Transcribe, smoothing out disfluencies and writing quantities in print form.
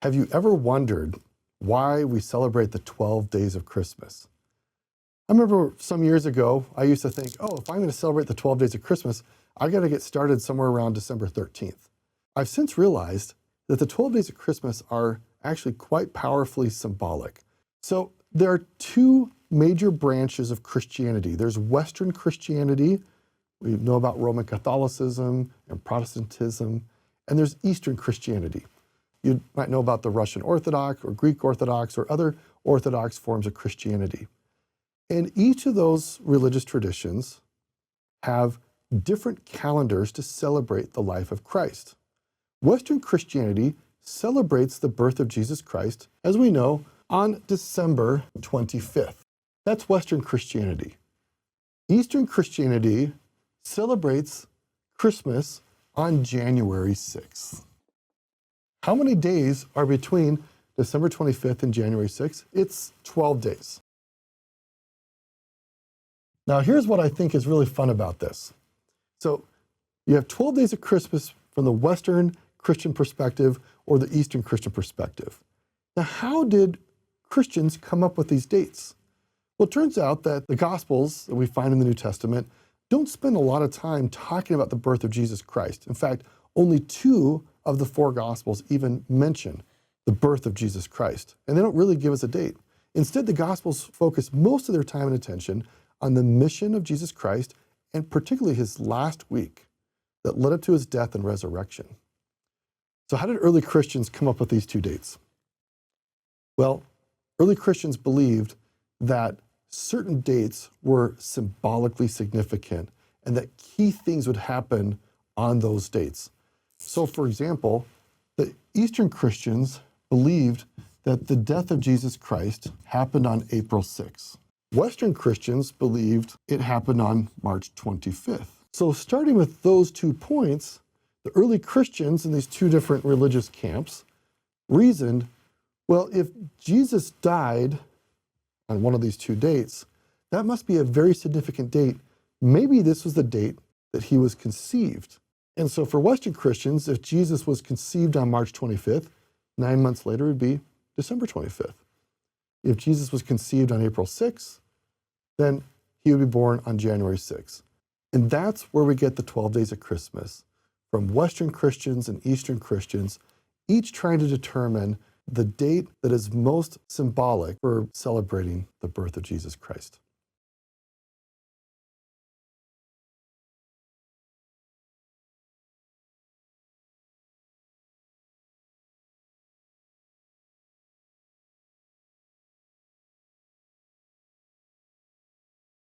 Have you ever wondered why we celebrate the 12 days of Christmas? I remember some years ago, I used to think, oh, if I'm going to celebrate the 12 days of Christmas, I got to get started somewhere around December 13th. I've since realized that the 12 days of Christmas are actually quite powerfully symbolic. So there are two major branches of Christianity. There's Western Christianity. We know about Roman Catholicism and Protestantism, and there's Eastern Christianity. You might know about the Russian Orthodox or Greek Orthodox or other Orthodox forms of Christianity. And each of those religious traditions have different calendars to celebrate the life of Christ. Western Christianity celebrates the birth of Jesus Christ, as we know, on December 25th. That's Western Christianity. Eastern Christianity celebrates Christmas on January 6th. How many days are between December 25th and January 6th? It's 12 days. Now, here's what I think is really fun about this. So you have 12 days of Christmas from the Western Christian perspective or the Eastern Christian perspective. Now, how did Christians come up with these dates? Well, it turns out that the Gospels that we find in the New Testament don't spend a lot of time talking about the birth of Jesus Christ. In fact, only 2 of the 4 Gospels even mention the birth of Jesus Christ, and they don't really give us a date. Instead, the Gospels focus most of their time and attention on the mission of Jesus Christ, and particularly his last week that led up to his death and resurrection. So how did early Christians come up with these 2 dates? Well, early Christians believed that certain dates were symbolically significant and that key things would happen on those dates. So, for example, the Eastern Christians believed that the death of Jesus Christ happened on April 6th. Western Christians believed it happened on March 25th. So starting with those 2 points, the early Christians in these 2 different religious camps reasoned, well, if Jesus died on one of these 2 dates, that must be a very significant date. Maybe this was the date that he was conceived. And so for Western Christians, if Jesus was conceived on March 25th, 9 months later would be December 25th. If Jesus was conceived on April 6th, then he would be born on January 6th. And that's where we get the 12 days of Christmas, from Western Christians and Eastern Christians, each trying to determine the date that is most symbolic for celebrating the birth of Jesus Christ.